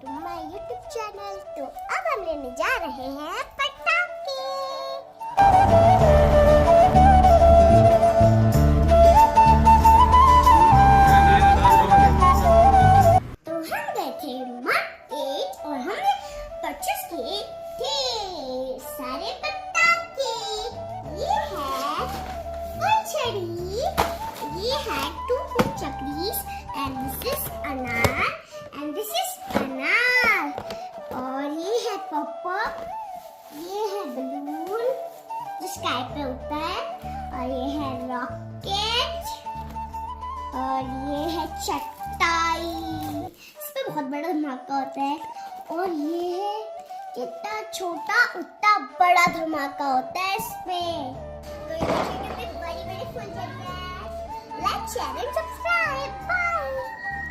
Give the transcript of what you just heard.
To my YouTube channel. तो अब हम लेने जा रहे हैं पटाखे। तो हम गए थे मार्केट और हमने परचेस किए थे सारे पटाखे। ये है फुलझड़ी, ये है टू चक्रीज एंड दिस इज अनार एंड दिस इज अनार, और ये है पॉपअप, ये है बलून जो स्काई पे उड़ता है, और ये है रॉकेट, और ये है चटाई, इस पे बहुत बड़ा धमाका होता है, और ये है जितना छोटा उतना बड़ा धमाका होता है इसमें। तो ये बड़ी बड़ी फुलझड़ियां। Like share and subscribe.